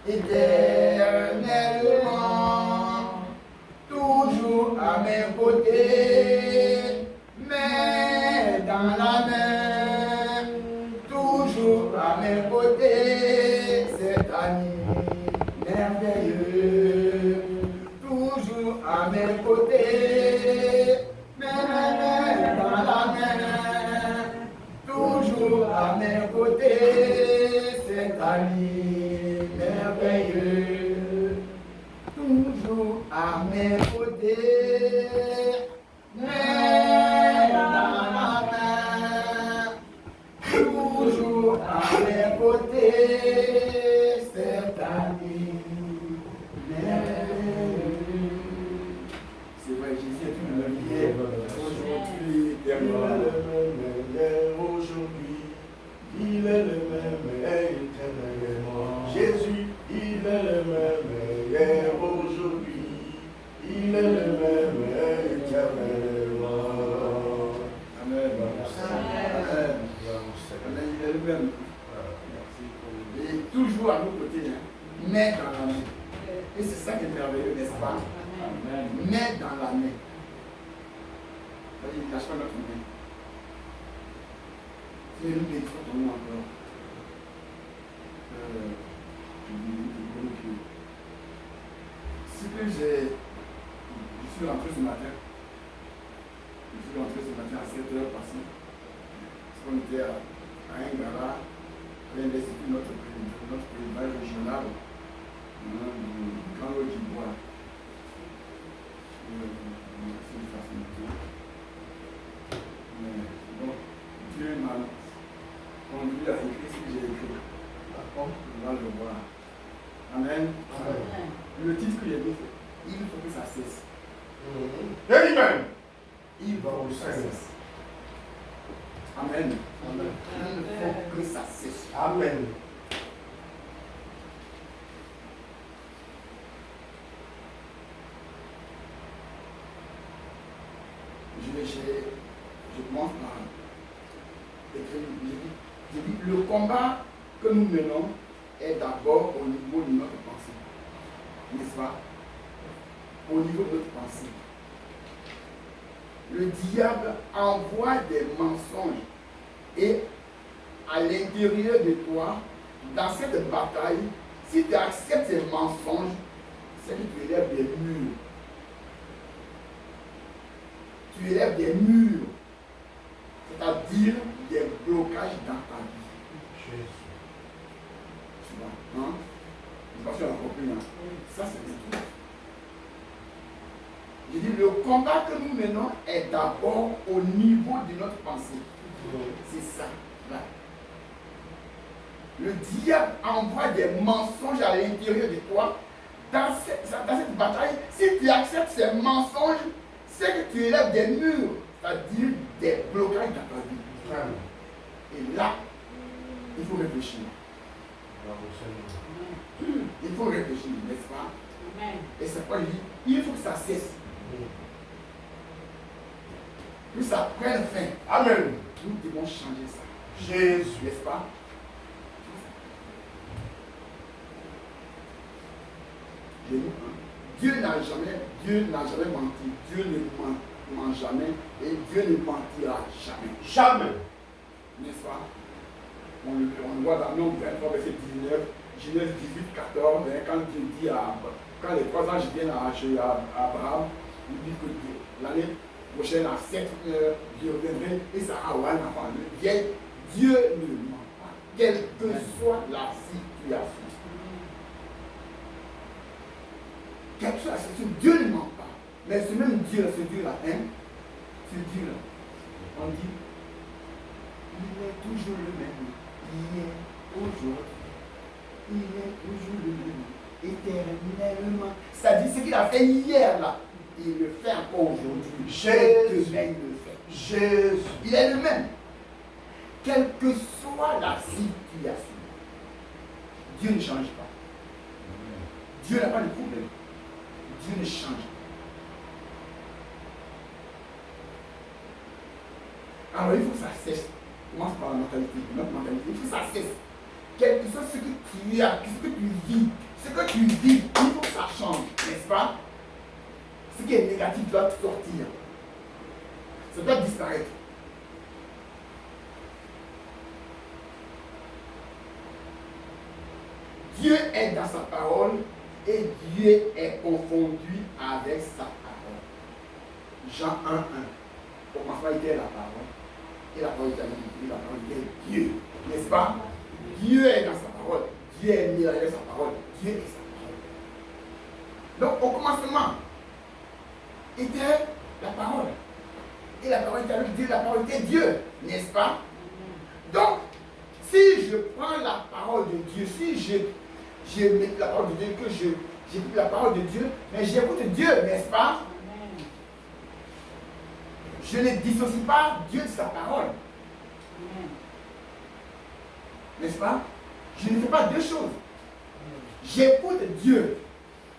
éternellement, toujours à mes côtés, main dans la main, toujours à mes côtés, cet ami merveilleux, toujours à mes côtés, main dans la main, toujours à mes côtés, cet ami merveilleux, toujours à mes côtés, main dans la main, toujours à mes côtés, cet ami merveilleux. C'est vrai, Jésus est une hier, aujourd'hui, éternellement. Aujourd'hui, il est le même éternellement. Jésus, il est le même hier, aujourd'hui, il est le même éternellement. Amen. Amen. Il est le même. Et toujours à nos côtés, hein. Main dans la main. Et c'est ça qui est merveilleux, n'est-ce pas? Main dans la main. Il ne lâche pas notre main. C'est une bénédiction pour nous encore. Ce que je suis rentré ce matin. Je suis rentré ce matin à 7h passées. Parce qu'on était à Ingara, à l'Institut notre président régional, du Grand Lot du Bois. C'est une facilité. Mais bon, Dieu m'a conduit à écrire ce que j'ai écrit. D'accord, on va le voir. Amen. Amen. Le titre que j'ai dit, c'est il faut que ça cesse. Amen. Il faut que ça cesse. Amen. Amen. Il faut que ça cesse. Amen. Je commence par écrire. Je dis, le combat que nous menons est d'abord au niveau de notre pensée. N'est-ce pas? Au niveau de notre pensée. Le diable envoie des mensonges et à l'intérieur de toi, dans cette bataille, si tu acceptes ces mensonges, c'est que tu élèves des murs. Tu élèves des murs, c'est-à-dire des blocages dans ta vie. Tu vois, hein? Je pense qu'on a compris, hein? Ça, c'est tout. Je dis, le combat que nous menons est d'abord au niveau de notre pensée. C'est ça, là. Le diable envoie des mensonges à l'intérieur de toi. Dans cette bataille, si tu acceptes ces mensonges, c'est que tu élèves des murs, c'est-à-dire des blocages dans ta vie. Et là, il faut réfléchir. Il faut réfléchir, n'est-ce pas? Et c'est pourquoi je dis, il faut que ça cesse. Que ça prenne fin. Amen. Nous devons changer ça. Jésus. N'est-ce pas? Dieu n'a jamais menti. Dieu ne ment jamais et Dieu ne mentira jamais. Jamais. N'est-ce pas? On le voit dans Nombre 23, verset 19, Genèse 18, 14, quand Dieu dit quand les 3 anges viennent à Abraham, il dit que l'année prochaine à 7 heures, je reviendrai et ça aura un enfant. Dieu ne ment pas, quelle que soit la situation. Quelle que soit la situation, Dieu ne ment pas. Mais ce même Dieu, ce Dieu-là, ce Dieu-là, on dit, il est toujours le même, hier, aujourd'hui, il est toujours le même, éternellement. C'est-à-dire ce qu'il a fait hier, là, il le fait encore aujourd'hui. Jésus. Demain, il le fait. Jésus. Il est le même. Quelle que soit la situation, Dieu ne change pas. Dieu n'a pas de problème. Dieu ne change pas. Alors il faut que ça cesse. Commence par la mentalité, notre mentalité. Il faut que ça cesse. Quel que soit ce que tu as, ce que tu vis, Ce que tu vis, il faut que ça change, n'est-ce pas? Ce qui est négatif doit sortir. Ça doit disparaître. Dieu est dans sa parole et Dieu est confondu avec sa parole. Jean 1:1. Au commencement était la parole. Et la parole était avec Dieu. La parole était Dieu. N'est-ce pas? Dieu est dans sa parole. Dieu est mis avec sa parole. Dieu est sa parole. Donc au commencement était la parole. Et la parole était avec Dieu. La parole était Dieu. N'est-ce pas? Donc, si je prends la parole de Dieu, si je mets la parole de Dieu, que j'écoute la parole de Dieu, mais j'écoute Dieu, n'est-ce pas? Je ne dissocie pas Dieu de sa parole. N'est-ce pas? Je ne fais pas deux choses. J'écoute Dieu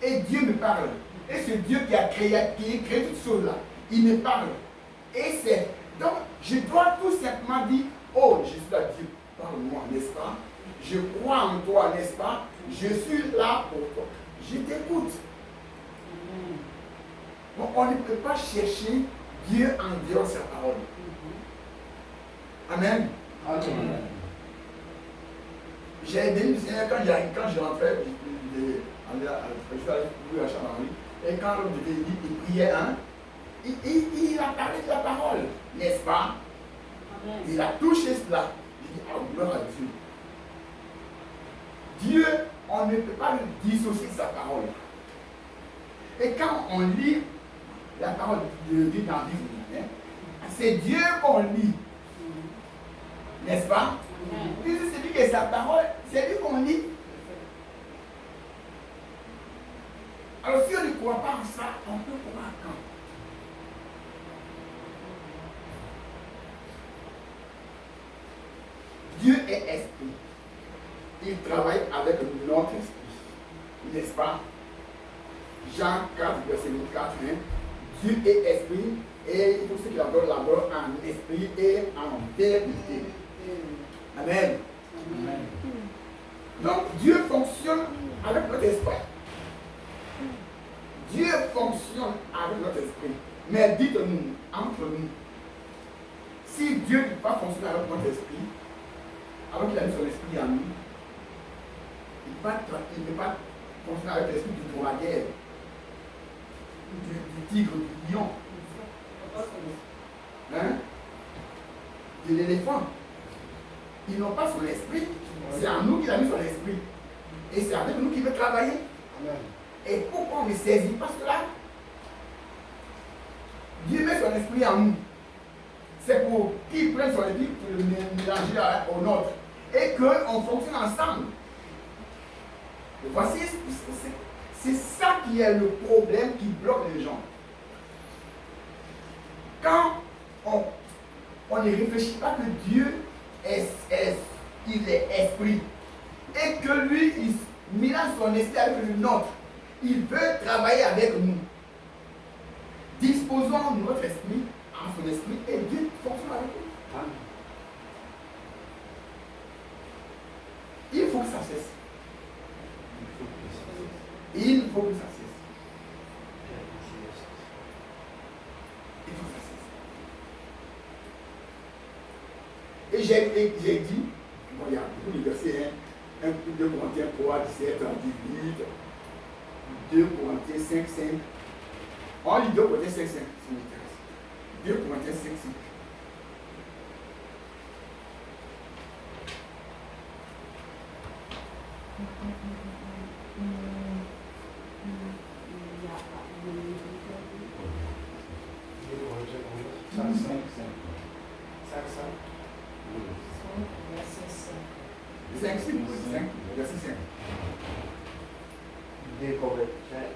et Dieu me parle. Et c'est Dieu qui a créé toutes choses là. Il me parle. Et c'est. Donc, je dois tout simplement dire, oh, je suis là, Dieu, parle-moi, n'est-ce pas? Je crois en toi, n'est-ce pas? Je suis là pour toi. Je t'écoute. Donc, on ne peut pas chercher Dieu en dehors de sa parole. Amen. Amen. J'ai aidé le Seigneur quand je rentrais, je suis allé à Chamonix, et quand l'homme de Dieu il priait, hein, il a parlé de la parole, n'est-ce pas? Amen. Il a touché cela. Je dis, oh, gloire à Dieu. Dieu, on ne peut pas le dissocier de sa parole. Et quand on lit la parole de Dieu dans le livre, hein, c'est Dieu qu'on lit. N'est-ce pas? Puisque c'est lui qui est sa parole, c'est lui qu'on lit. Alors si on ne croit pas en ça, on peut croire quand? Dieu est esprit. Il travaille avec notre esprit. N'est-ce pas? Jean 4, verset 4. Hein? Dieu est esprit et il faut ceux qui l'adorent en esprit et en vérité. Amen. Amen. Donc Dieu fonctionne avec notre esprit. Dieu fonctionne avec notre esprit. Mais dites-nous, entre nous, si Dieu ne peut pas fonctionner avec notre esprit, alors qu'il a mis son esprit en nous, il ne peut pas fonctionner avec l'esprit du dromadaire, du tigre, du lion, hein? De l'éléphant. Ils n'ont pas son esprit. C'est en nous qu'il a mis son esprit. Et c'est avec nous qu'il veut travailler. Amen. Et pourquoi on ne saisit pas cela? Dieu met son esprit en nous. C'est pour qu'il prenne son esprit pour le mélanger au nôtre. Et qu'on fonctionne ensemble. Et voici, c'est ça qui est le problème qui bloque les gens. Quand on ne réfléchit pas que Dieu il est esprit et que lui il mélange son esprit avec le nôtre, il veut travailler avec nous. Disposons notre esprit en son esprit et Dieu fonctionne avec nous. Amen. Il faut que ça cesse. Il faut que ça cesse. Il faut que ça cesse. Et j'ai dit, bon, il y a beaucoup de versets, 2 Corinthiens 3, 17, 18, 2 Corinthiens 5, 5. On lit 2 Corinthiens 5, 5, ça m'intéresse. 2 Corinthiens 5, 5.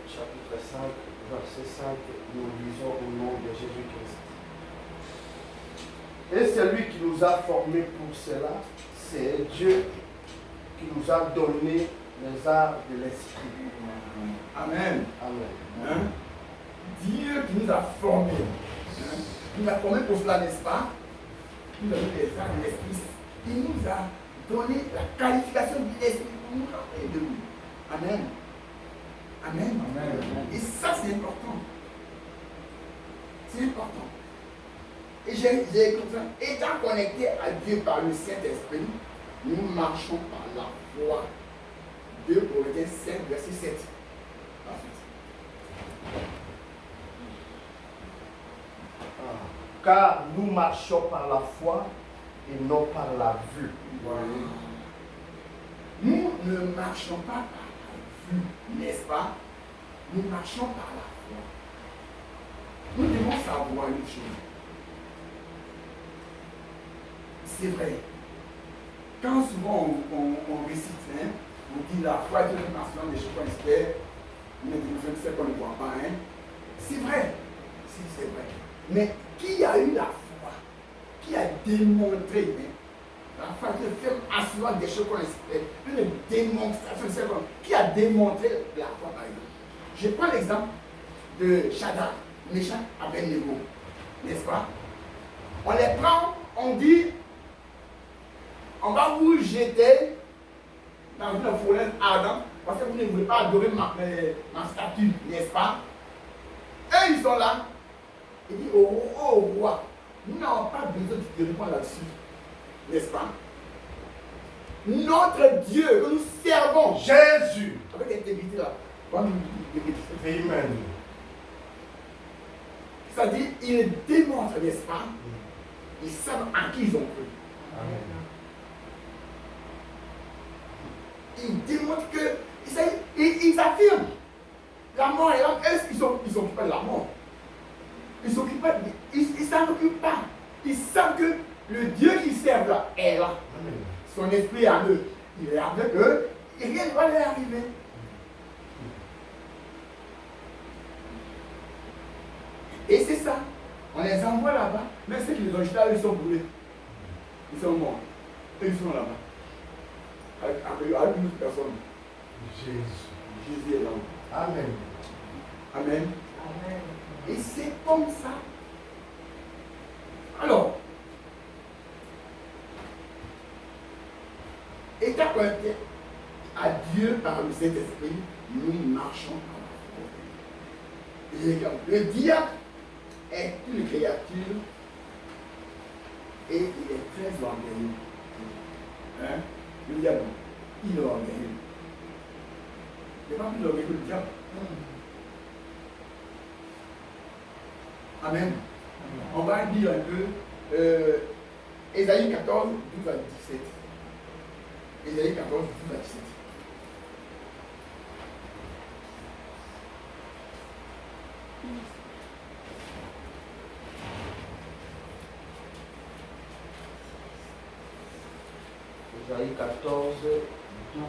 Chapitre 5, verset 5, nous lisons au nom de Jésus-Christ. Et c'est lui qui nous a formés pour cela, c'est Dieu qui nous a donné les arts de l'esprit. Amen. Amen. Hein? Dieu qui nous a formés. Hein? Il nous a formés pour cela, n'est-ce pas? Il nous a donné les arts de l'esprit. Il nous a donné la qualification de l'esprit pour nous rappeler de lui. Amen. Amen. Amen. Et ça, c'est important. C'est important. Et j'ai écouté, étant connecté à Dieu par le Saint-Esprit, nous marchons par la foi. 2 Corinthiens 5, verset 7. Car nous marchons par la foi et non par la vue. Voilà. Nous ne marchons pas par la vue, n'est-ce pas? Nous marchons par la foi. Nous devons savoir une chose. C'est vrai. Quand souvent on récite, hein, on dit la foi est une nation des choses qu'on espère, mais des choses qu'on ne voit pas. Hein. C'est vrai. Si, c'est vrai. Mais qui a eu la foi? Qui a démontré? Hein? La foi est une assurance des choses qu'on espère. Une démonstration. Qui a démontré la foi, par exemple? Je prends l'exemple de Shadrach, Meshach, Abednego. N'est-ce pas? On les prend, on dit, on va vous jeter dans une fournaise ardente parce que vous ne voulez pas adorer ma statue, n'est-ce pas? Eux, ils sont là. Ils disent, oh roi, nous n'avons pas besoin de te répondre là-dessus, n'est-ce pas? Notre Dieu que nous servons, Jésus, avec intégrité là, Amen. C'est-à-dire, ils démontrent, n'est-ce pas? Ils savent à qui ils ont cru. Amen. Ils démontrent que, ils affirment la mort est là. Ils s'occupent pas de la mort. Ils s'en occupent pas. Ils savent que le Dieu qu'ils servent là est là. Amen. Son esprit est en eux. Il est avec eux. Et rien ne va leur arriver. Et c'est ça. On les envoie là-bas. Mais ceux qui les ont jetés là, ils sont brûlés. Ils sont morts. Et ils sont là-bas. Avec une autre personne. Jésus est là-haut. Amen. Amen. Et c'est comme ça. Alors, étant connecté à Dieu par le Saint-Esprit, nous marchons par la foi. Le diable est une créature et il est très orgueilleux. Hein? Le diable, il est orgueilleux. Il n'est pas plus orgueilleux que le diable. Amen. On va lire un peu Ésaïe 14, 12 à 17. Ésaïe 14, 12 à 17. Ésaïe 14, 12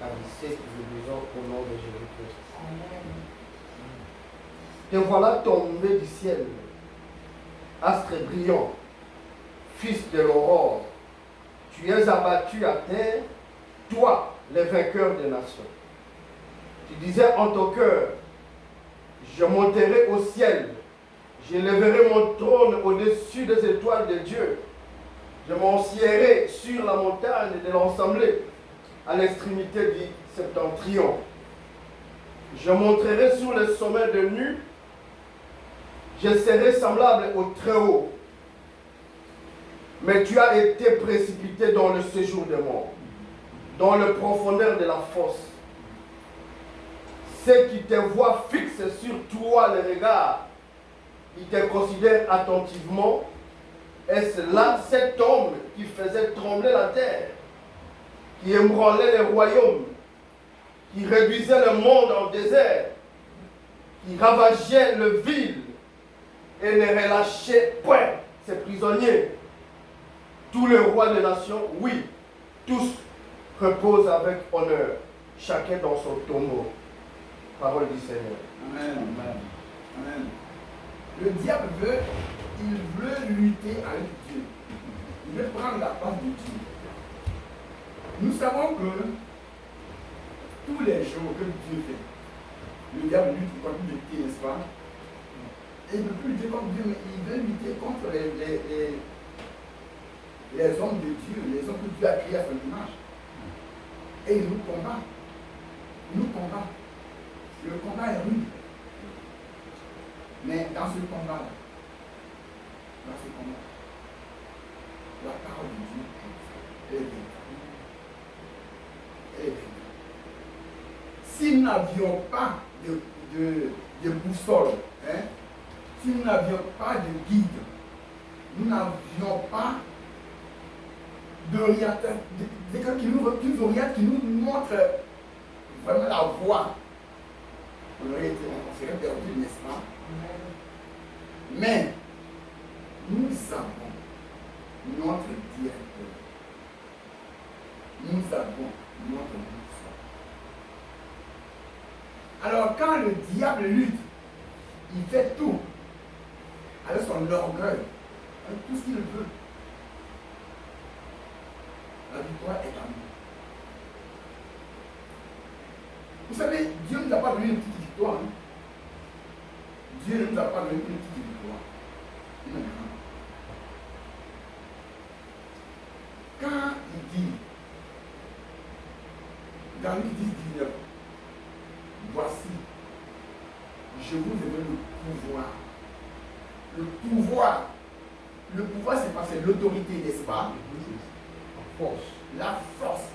à 17, nous lisons au nom de Jésus-Christ. Te voilà tombé du ciel, astre brillant, fils de l'aurore. Tu es abattu à terre, toi, le vainqueur des nations. Tu disais en ton cœur, je monterai au ciel, j'élèverai mon trône au-dessus des étoiles de Dieu. Je m'assiérai sur la montagne de l'Assemblée, à l'extrémité du septentrion. Je monterai sur le sommet de Nu. Je serai semblable au Très-Haut. Mais tu as été précipité dans le séjour des morts, dans le profondeur de la fosse. Ceux qui te voient fixent sur toi le regard, ils te considèrent attentivement. Est-ce là cet homme qui faisait trembler la terre, qui ébranlait les royaumes, qui réduisait le monde en désert, qui ravageait le ville et ne relâchait point ses prisonniers? Tous les rois des nations, oui, tous reposent avec honneur, chacun dans son tombeau. Parole du Seigneur. Amen. Amen. Amen. Le diable il veut lutter avec Dieu. Il veut prendre la place de Dieu. Nous savons que tous les jours que Dieu fait, le diable lutte contre Dieu, n'est-ce pas? Et il ne peut plus lutter contre Dieu, mais il veut lutter contre les hommes de Dieu, les hommes que Dieu a créés à son image. Et il nous combat. nous combat. Le combat est rude. Mais dans ce combat, la parole de Dieu est véritable. Elle est véritable. Si nous n'avions pas de boussole, hein, si nous n'avions pas de guide, nous n'avions pas d'orientateur, quelqu'un qui nous oriente, qui nous montre vraiment la voie, on serait perdu, n'est-ce pas? Mais nous avons notre directeur, nous avons notre boussole. Alors quand le diable lutte, il fait tout avec son orgueil, avec tout ce qu'il veut. La victoire est à nous. Vous savez, Dieu ne nous a pas donné une petite victoire. Hein? Dieu ne nous a pas donné une petite victoire. Une grande. Quand il dit, dans Luc 10, 19, voici, je vous ai donné le pouvoir. Le pouvoir, c'est parce que c'est l'autorité, n'est-ce pas? La force,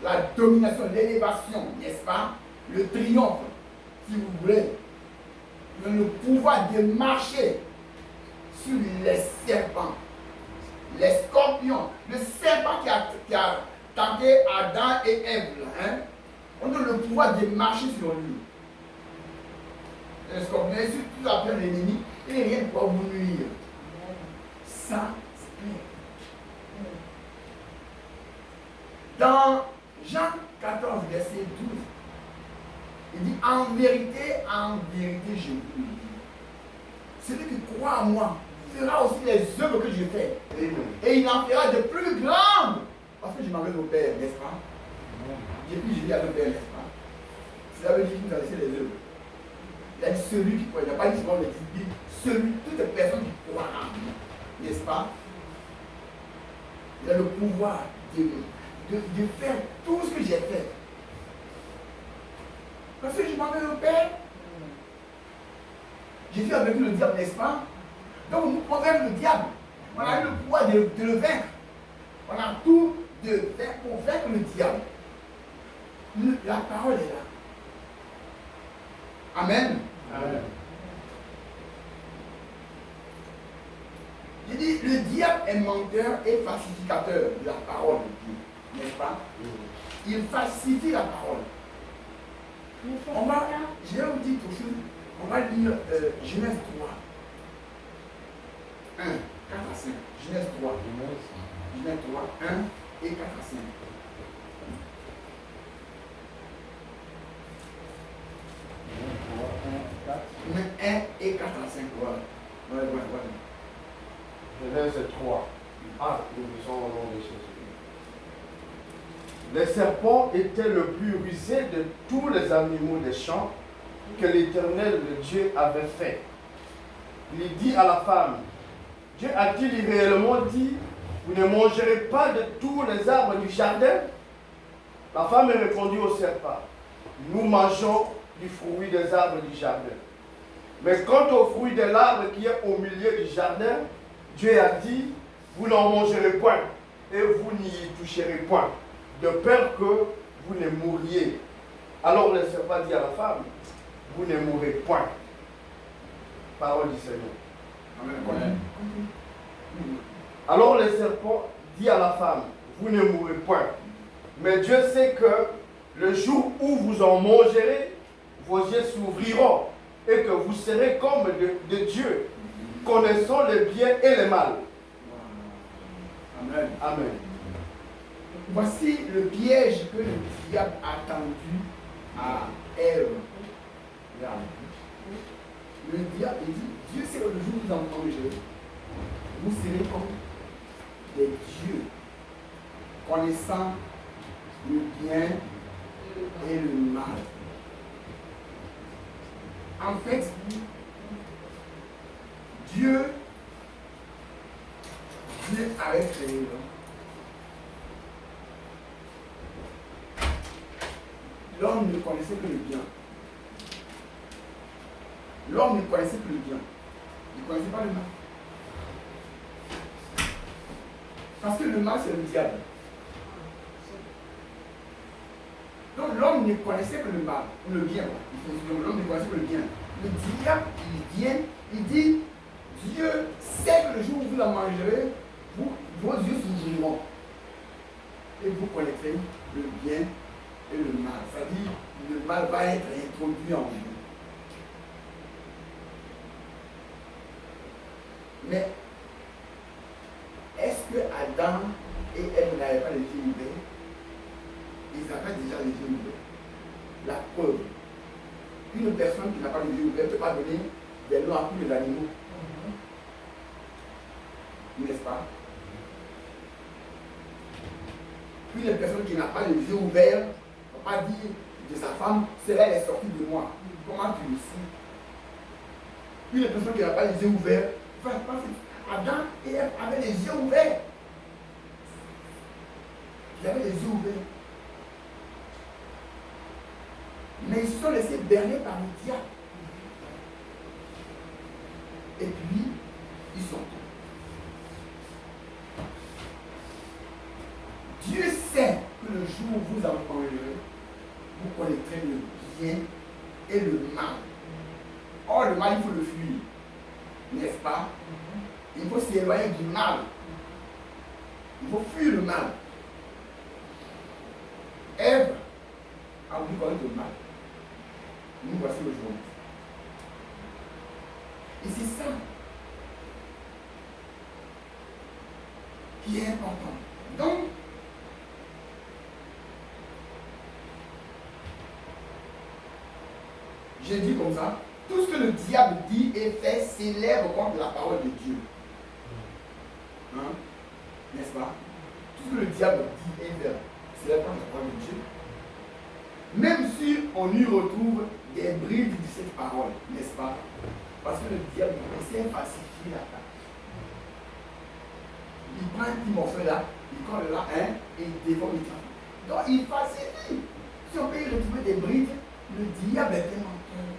la domination, l'élévation, n'est-ce pas? Le triomphe, si vous voulez. Le pouvoir de marcher sur les serpents, les scorpions, le serpent qui a tenté Adam et Ève. Hein? On a le pouvoir de marcher sur lui. Les scorpions, si tout appelle l'ennemi, il n'y a rien de quoi vous nuire. Ça, c'est clair. Dans Jean 14, verset 12, il dit, en vérité, je vous le dis, celui qui croit en moi fera aussi les œuvres que je fais. Et il en fera de plus grandes. Parce que je m'en vais au Père, n'est-ce pas? Et puis je dis à mon Père, n'est-ce pas? Cela veut dire qu'il nous a laissé les œuvres. Il a dit celui qui croit, il n'a pas dit souvent le titre, toute personne qui croit en moi, n'est-ce pas? Il a le pouvoir de faire tout ce que j'ai fait. Parce que je m'en vais au Père. J'ai vu avec le diable, n'est-ce pas? Donc nous prenons le diable. On a eu le pouvoir de le vaincre. On a tout de faire pour vaincre le diable. La parole est là. Amen. Amen. Il dit, le diable est menteur et falsificateur de la parole de Dieu. N'est-ce pas? Il falsifie la parole. Je vais vous dire quelque chose. On va lire Genèse 3. 1, 4 à 5. Genèse 3. Genèse 3, 1 et 4 à 5. Mais 1 et 4 à 5. Voilà. Genèse 3. Ah, nous lisons au nom de Jésus. Les serpents étaient le plus rusé de tous les animaux des champs que l'Éternel, le Dieu, avait fait. Il dit à la femme, Dieu a-t-il réellement dit, vous ne mangerez pas de tous les arbres du jardin? La femme répondit au serpent, nous mangeons du fruit des arbres du jardin. Mais quant au fruit de l'arbre qui est au milieu du jardin, Dieu a dit, vous n'en mangerez point et vous n'y toucherez point, de peur que vous ne mouriez. Alors le serpent dit à la femme, vous ne mourrez point. Parole du Seigneur. Amen. Alors le serpent dit à la femme, vous ne mourrez point. Mais Dieu sait que le jour où vous en mangerez, vos yeux s'ouvriront et que vous serez comme de Dieu, connaissant le bien et le mal. Amen. Amen. Voici le piège que le diable a tendu à Ève. Le diable dit, Dieu sait que le jour où vous en mangerez, vous serez comme des dieux, connaissant le bien et le mal. En fait, Dieu avait créé l'homme. l'homme ne connaissait que le bien. L'homme ne connaissait que le bien. Il ne connaissait pas le mal. Parce que le mal, c'est le diable. Donc l'homme ne connaissait que le mal, ou le bien. L'homme ne connaissait que le bien. Le diable, il vient, il dit, Dieu sait que le jour où vous la mangerez, vos yeux s'ouvriront. Et vous connaîtrez le bien et le mal. C'est-à-dire, le mal va être introduit en vous. Mais, est-ce que Adam et Ève n'avaient pas les yeux ouverts? Ils avaient déjà les yeux ouverts. La preuve. Une personne qui n'a pas les yeux ouverts ne peut pas donner des noms à tous les animaux. N'est-ce pas? Une personne qui n'a pas les yeux ouverts ne va pas dire de sa femme, celle-là est sortie de moi. Comment tu le sais? Une personne qui n'a pas les yeux ouverts va pas. Adam et Ève avaient les yeux ouverts. Ils avaient les yeux ouverts. Mais ils se sont laissés berner par le diable. Et puis, ils sont tombés. Dieu sait que le jour où vous en mangerez, vous connaîtrez le bien et le mal. Or, le mal, il faut le fuir. N'est-ce pas? Il faut s'éloigner du mal. Il faut fuir le mal. Ève a voulu connaître le mal. Nous voici aujourd'hui. Et c'est ça qui est important. Donc, j'ai dit comme ça, tout ce que le diable dit et fait s'élève contre la parole de Dieu. Hein? N'est-ce pas? Tout ce que le diable dit et fait s'élève contre la parole de Dieu. Même si on y retrouve des brides de cette parole, n'est-ce pas? Parce que le diable essaie de falsifier la parole. Il prend un petit morceau là, il colle là, hein, et il dévore le travail. Donc il falsifie. Si on peut y retrouver des brides, le diable est un menteur.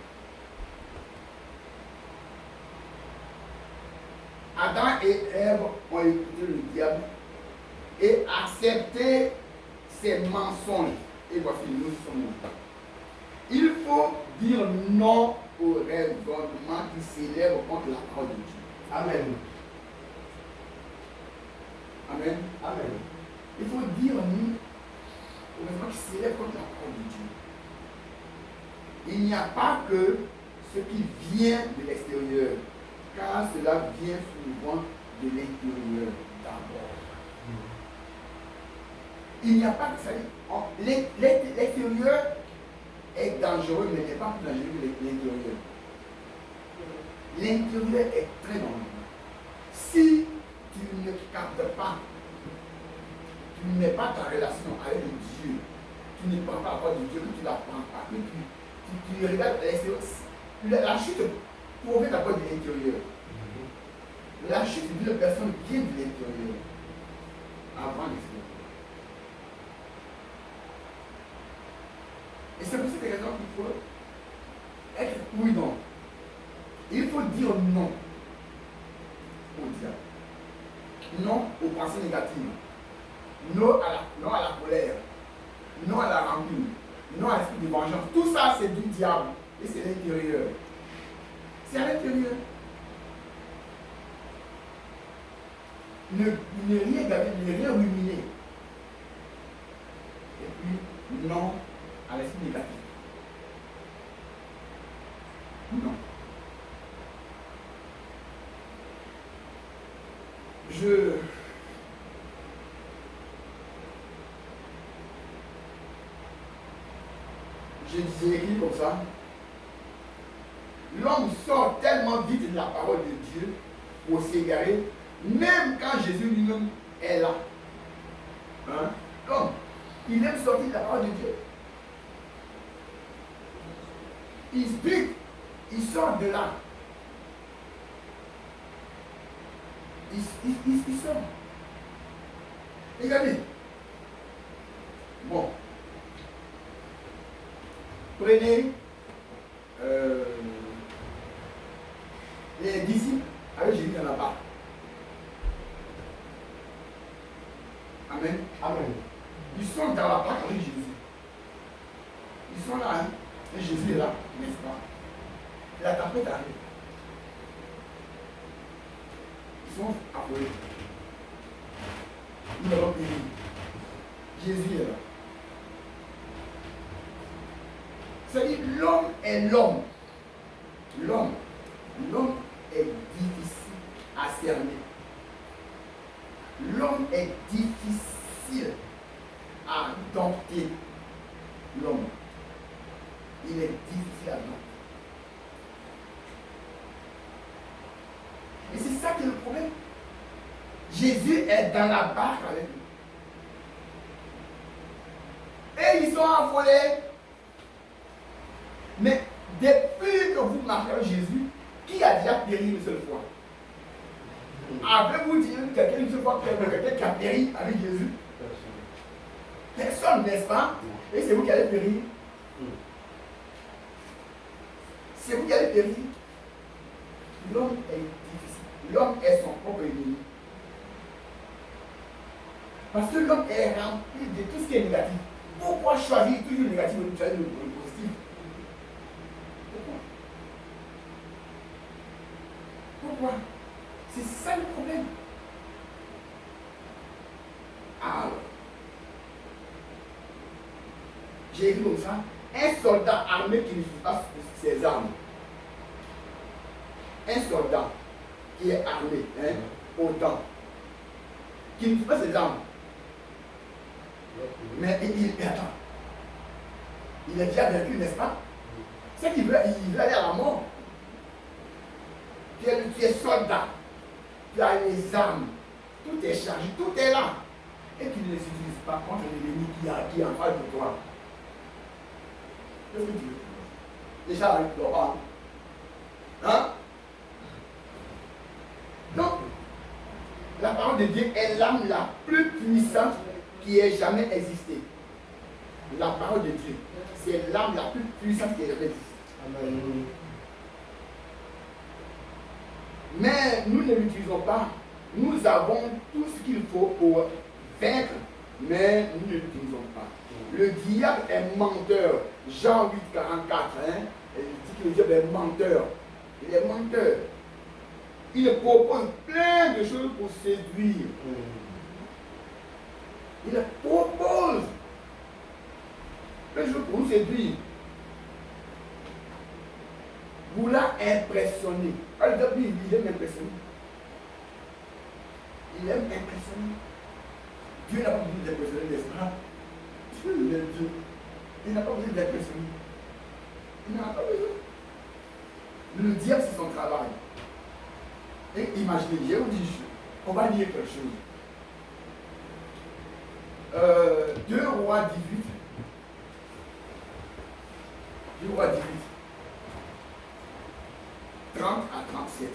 Adam et Ève ont écouté le diable et accepté ses mensonges. Et voici, nous sommes là. Il faut dire non au raisonnement qui s'élève contre la parole de Dieu. Amen. Amen. Amen. Il faut dire non au raisonnement qui s'élève contre la parole de Dieu. Il n'y a pas que ce qui vient de l'extérieur, car cela vient souvent de l'intérieur d'abord. Il n'y a pas que ça. L'extérieur est dangereux, mais n'est pas plus dangereux que l'intérieur. L'intérieur est très dangereux. Si tu ne captes pas, tu ne mets pas ta relation avec le Dieu, tu ne prends pas la parole de Dieu, que tu ne la prends pas, que tu regardes l'extérieur, la chute provient d'abord de l'intérieur. La chute d'une personne vient de l'intérieur avant l'extérieur. Et c'est pour cette raison qu'il faut être prudent. Il faut dire non au diable. Non aux pensées négatives. Non à la colère. Non à la rancune. Non à l'esprit de vengeance. Tout ça, c'est du diable. Et c'est l'intérieur. C'est à l'intérieur. Ne rien garder, ne rien ruminer. Et puis, non à l'esprit négatif. Non. Je disais écrit comme ça. L'homme sort tellement vite de la parole de Dieu pour s'égarer, même quand Jésus lui-même est là. Hein? L'homme, il aime sortir de la parole de Dieu. Il speak, il sort de là. Il sort. Regardez. Bon. Prenez les disciples avec Jésus dans la barque. Amen. Amen. Ils sont dans la barque avec Jésus. Ils sont là, hein? Et Jésus est là, n'est-ce pas? La tempête arrive. Ils sont appelés. Ils vont périr. Jésus est là. C'est-à-dire, l'homme est l'homme. L'homme est difficile à cerner. L'homme est difficile à dompter. L'homme. Il est difficile à dompter. Et c'est ça qui est le problème. Jésus est dans la barque avec nous. Et ils sont affolés. Mais depuis que vous marchez avec Jésus, qui a déjà péri une seule fois? Avez-vous dit quelqu'un une seule fois quelqu'un qui a péri avec Jésus? Personne, n'est-ce pas? Et c'est vous qui allez périr. C'est vous qui allez périr. L'homme est difficile. L'homme est son propre ennemi. Parce que l'homme est rempli de tout ce qui est négatif. Pourquoi choisir toujours le négatif au lieu de choisir le positif? Pourquoi? C'est ça le problème. Alors, j'ai écrit comme ça, un soldat armé qui ne fait pas ses armes. Un soldat qui est armé, hein, autant, qui ne fait pas ses armes. Mais attends, il est déjà vaincu, n'est-ce pas? C'est qu'il veut aller à la mort. Tu es soldat, tu as les armes, tout est chargé, tout est là. Et tu ne les utilises pas contre l'ennemi qui est en face de toi. Qu'est-ce que tu veux? Déjà, avec le roi. Hein? Donc, la parole de Dieu est l'arme la plus puissante qui ait jamais existé. La parole de Dieu, c'est l'arme la plus puissante qui ait jamais existé. Amen. Mais nous ne l'utilisons pas. Nous avons tout ce qu'il faut pour vaincre, mais nous ne l'utilisons pas. Le diable est menteur. Jean 8, 44, hein, il dit que le diable est menteur. Il est menteur. Il propose plein de choses pour séduire. Il propose plein de choses pour nous séduire. Vous l'a impressionné. Le diable, il aime impressionner. Il aime impressionner. Dieu n'a pas besoin d'impressionner, n'est-ce pas? Dieu est Dieu. Il n'a pas besoin d'impressionner. Il n'en a pas besoin. Le diable, c'est son travail. Et imaginez, je vous dis, on va lire quelque chose. 2 Rois 18. 2 Rois 18. 30 à 37.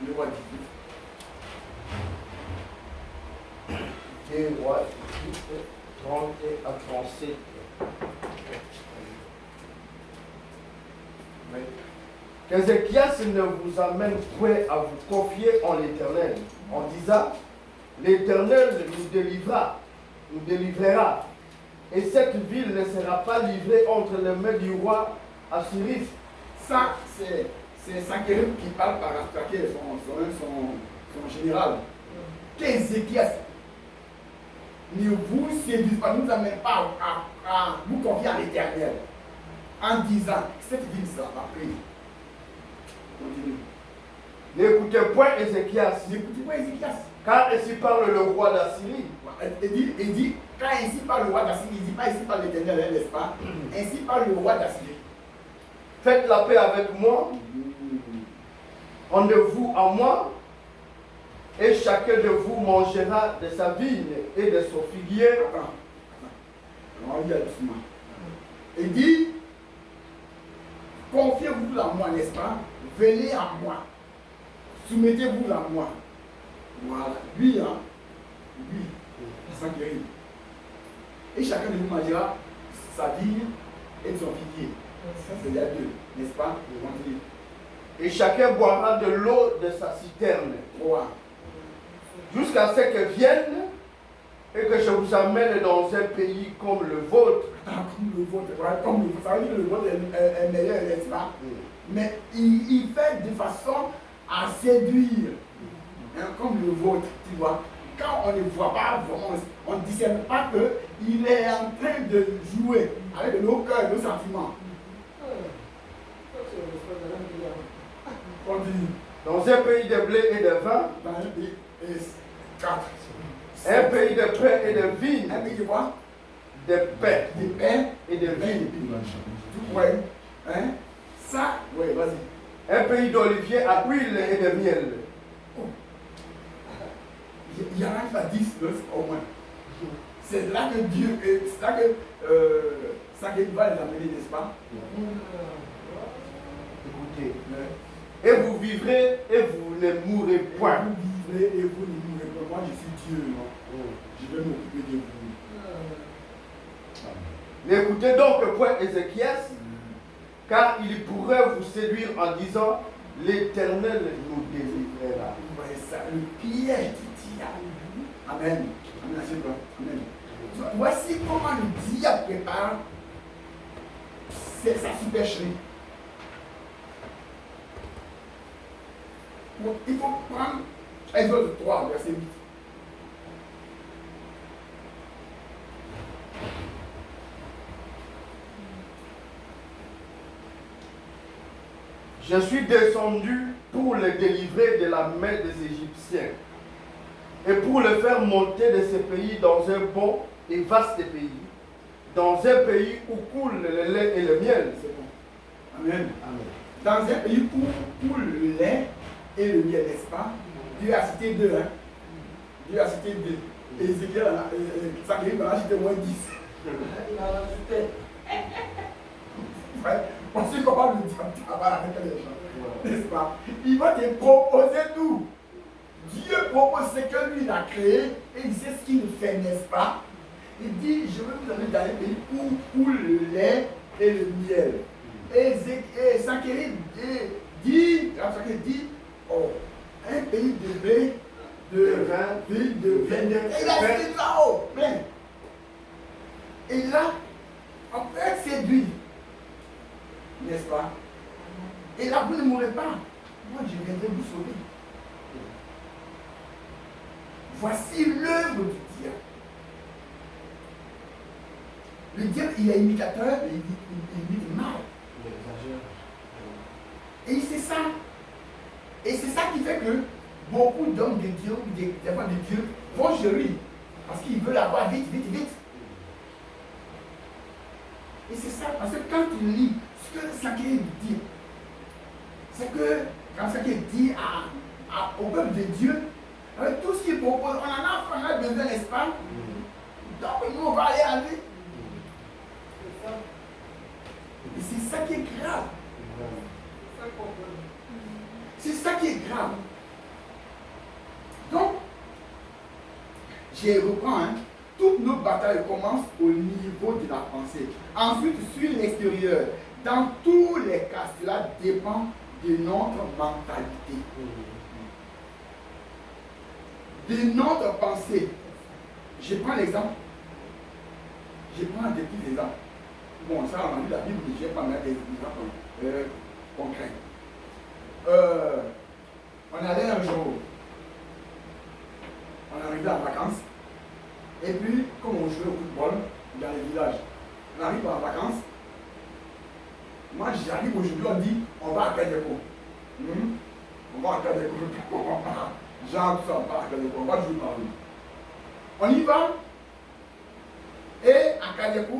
Le roi 18. 2 Rois 18, 30 à 37. Oui. Qu'Ézéchias ne vous amène point à vous confier en l'Éternel, en disant, l'Éternel nous délivrera, et cette ville ne sera pas livrée entre les mains du roi Assyrie. Ça, c'est Sankerib qui parle par attaquer son général. Qu'Ézéchias ne vous séduise pas, ne nous amène pas à vous confier à l'Éternel, en disant, cette ville ne sera pas prise. Continue. N'écoutez point Ézéchias. N'écoutez pas Ézéchias. Car ainsi parle le roi d'Assyrie. Il dit, quand ainsi parle le roi d'Assyrie, il ne dit pas ainsi parle l'Éternel, n'est-ce pas? Ainsi parle le roi d'Assyrie. Faites la paix avec moi, en de vous à moi, et chacun de vous mangera de sa vigne et de son figuier. On va lire doucement. Il dit, confiez-vous à moi, n'est-ce pas? Venez à moi. Soumettez-vous à moi. Voilà. Lui, hein? Lui. s'enquérir. Et chacun de nous mangera sa vigne et de son figuier. Ça, c'est les deux, n'est-ce pas? Et chacun boira de l'eau de sa citerne. Voilà. Jusqu'à ce que vienne et que je vous amène dans un pays comme le vôtre. Comme le vôtre, voilà, comme le vôtre. Ça veut dire que le vôtre est meilleur, n'est-ce pas? Mais il fait de façon à séduire. Hein, comme le vôtre, tu vois. Quand on ne voit pas vraiment, on ne discerne pas qu'il est en train de jouer avec nos cœurs et nos sentiments. On dit, dans un pays de blé et de vin, dans un pays, 4. Un pays de pain et de vigne. Un pays de quoi? De pain. De pain et de vigne. Ouais. Hein? Ça, ouais, vas-y. Un pays d'olivier à huile et de miel. Oh. Il y en a qui va 10 au moins. C'est là que Dieu, c'est là que ça va les amener, n'est-ce pas? Écoutez. Et vous vivrez et vous ne mourrez point. Vous vivrez et vous ne mourrez pas. Moi, je suis Dieu. Je vais m'occuper de vous. Écoutez donc point Ézéchias, car il pourrait vous séduire en disant l'Éternel nous délivrera. Ouais, ça, le piège du diable. Amen. Amen. Amen. Voici comment le diable prépare sa supercherie. Donc, il faut prendre Exode 3, verset 8. Je suis descendu pour le délivrer de la main des Égyptiens et pour le faire monter de ce pays dans un bon et vaste pays, dans un pays où coule le lait et le miel. C'est bon. Amen. Amen. Dans un pays où coule le lait et le miel, n'est-ce pas? Dieu a cité 2. Hein? Dieu a cité 2. Ézéchiel, ça a cité moins 10. Il a rajouté. On sait comment le diable travaille avec les gens, n'est-ce pas? Il va te proposer tout. Dieu propose ce que lui il a créé et il sait ce qu'il fait, n'est-ce pas? Il dit, je vais vous amener dans un pays où coule le lait et le miel. Et Zacharie dit, oh, un pays de blé, de vin, de vin, il a dit là-haut, plein. Et là, on peut être séduit. N'est-ce pas? Et là, vous ne mourrez pas. Moi, je viendrai vous sauver. Voici l'œuvre du diable. Le diable, il est imitateur, il imite mal. Et c'est ça. Et c'est ça qui fait que beaucoup d'hommes de Dieu, des femmes de Dieu, vont chez lui. Parce qu'ils veulent avoir vite, vite, vite. Et c'est ça, parce que quand tu lis ce que Zacharie dit, c'est que quand Zacharie dit au peuple de Dieu, avec tout ce qu'il propose, on en a besoin, n'est-ce pas? Donc nous, on va aller à lui. Et c'est ça qui est grave. C'est ça qui est grave. Donc, je reprends, hein. Toutes nos batailles commencent au niveau de la pensée. Ensuite, sur l'extérieur. Dans tous les cas, cela dépend de notre mentalité. De notre pensée. Je prends l'exemple. Je prends des petits exemples. Bon, ça, on a lu la Bible, mais je vais pas mettre des exemples concrets. On allait un jour. On arrivait en vacances. Et puis, comme on jouait au football dans les villages, on arrive en vacances. Moi, j'arrive aujourd'hui, on dit, on va à Kadeko. On va à Kadeko. Genre, tout ça, on va à Kadeko. On va jouer par lui. On y va. Et à Kadeko,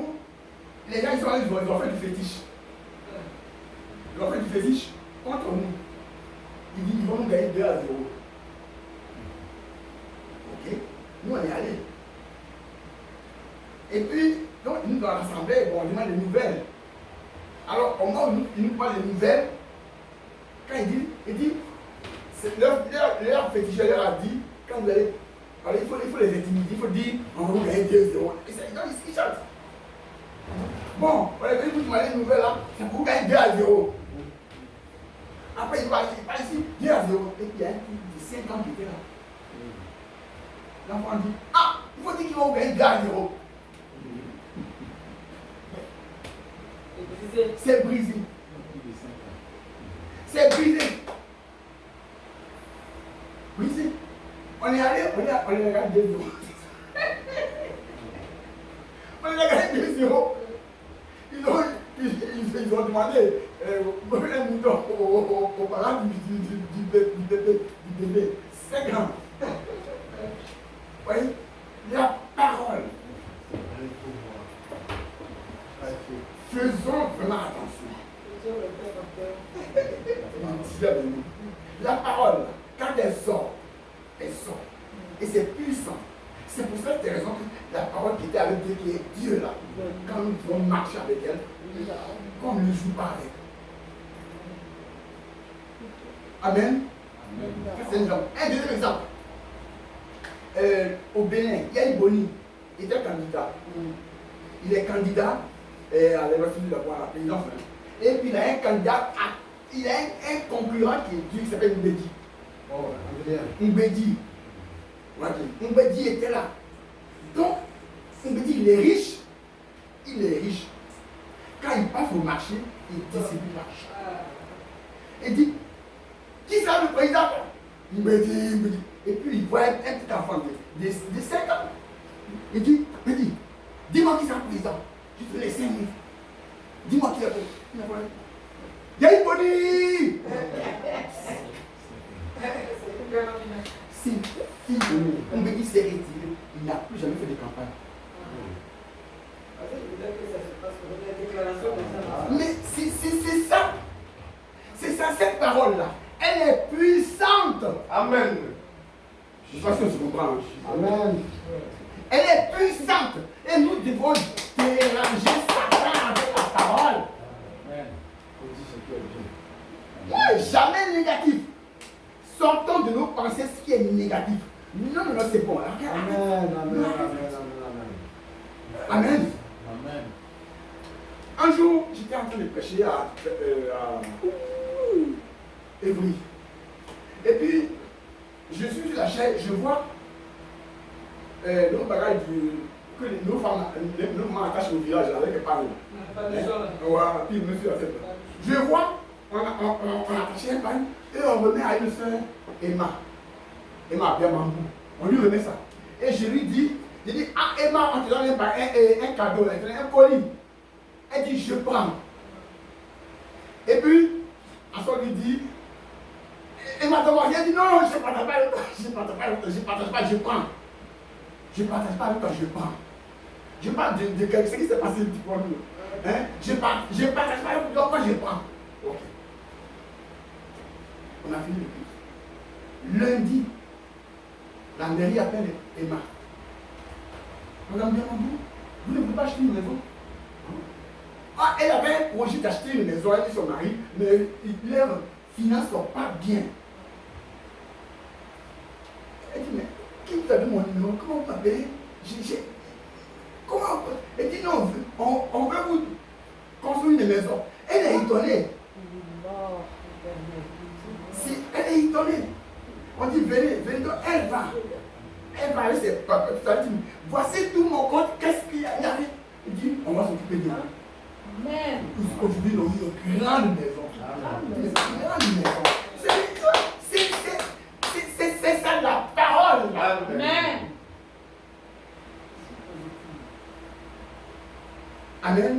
les gens, ils ont fait du fétiche. Ils ont fait du fétiche contre nous. Ils disent, ils vont nous gagner 2-0. Ok? Nous, on est allés. Et puis, donc, nous, dans l'assemblée, bon, on demande des nouvelles. Alors, au moment où il nous parle des nouvelles, quand il dit leur féticheur leur a dit, quand vous allez Alors il faut les intimider, il faut dire on va gagner 2-0. Ils chantent. Bon, on est venu pour demander une nouvelle là, c'est pour gagner 2-0. Après il va ici, 2-0. Et puis il y a un petit de 5 ans qui était là. L'enfant dit, ah, il faut dire qu'ils vont gagner 2-0. C'est brisé. C'est brisé. Brisé. On est allé, on est regardé 2-0. On est regardé 2-0. Ils ont demandé un mouton aux parents du bébé. 5 ans. Oui, la parole. Faisons vraiment attention. La parole, quand elle sort, elle sort. Et c'est puissant. C'est pour cette raison que la parole qui était avec Dieu, qui est Dieu là, quand nous devons marcher avec elle, qu'on ne joue pas avec. Amen. C'est un exemple. Un deuxième exemple. Au Bénin, Yahi Boni était candidat. Il est candidat à l'élection de la présidence. Et puis il a un candidat, il a un concurrent qui est Dieu, qui s'appelle Mbedi. Mbedi. Mbedi était là. Donc, Mbedi, il est riche. Il est riche. Quand il passe au marché, il distribue l'argent. Il dit, qui sera le président? Mbedi. Et puis il voit un petit enfant de 5 ans. Il dit, Mbedi, dis-moi qui sera le président. Je te laisse 5 000. Dis-moi qui est le président. Yahi Boni! Si Mbedi s'est retiré, il n'a plus jamais fait de campagne. Mais c'est ça. C'est ça, cette parole-là. Elle est puissante. Amen. Je sais pas si on se comprend. Amen. Elle est puissante. Et nous devons déranger Satan avec la parole. Amen. Jamais négatif. Sortons de nos pensées ce qui est négatif. Non, c'est bon. Amen. Amen. Un jour, j'étais en train de prêcher à Évry. Et puis, je suis sur la chaise, je vois nos bagages que nos femmes, nos mamans attachent au village avec les panneaux. Voilà, puis monsieur a fait ça. Je vois, on a attaché un panneau et on remet à une soeur Emma. Emma bien Mambou. On lui remet ça. Et je lui dis, ah Emma, on te donne un cadeau, un colis. Elle dit, je prends. Et puis, à ce lui dit, Emma demande, elle dit, non, je ne partage pas le temps, je prends. Je ne partage pas le temps, je prends. Je parle de ce qui s'est passé pour nous. Hein? Je ne partage pas le temps, moi je prends. Ok. On a fini le culte. Lundi, la mairie appelle Emma. Madame Biamambou, vous ne pouvez pas acheter une maison? Ah, elle avait un projet d'acheter une maison, elle et son mari, mais leurs finances ne sont pas bien. Elle dit, mais qui vous a donné mon numéro? Comment vous m'appelez? Comment? Elle dit, non, on veut vous construire une maison. Elle est étonnée. Elle est étonnée. On dit, venez, donc elle va. Elle va avec ses papiers. Elle dit, voici tout mon compte, qu'est-ce qu'il y a? Elle dit, on va s'occuper de vous. Amen. Aujourd'hui, nous avons une grande maison. Une grande maison. C'est ça la parole. Amen. Amen.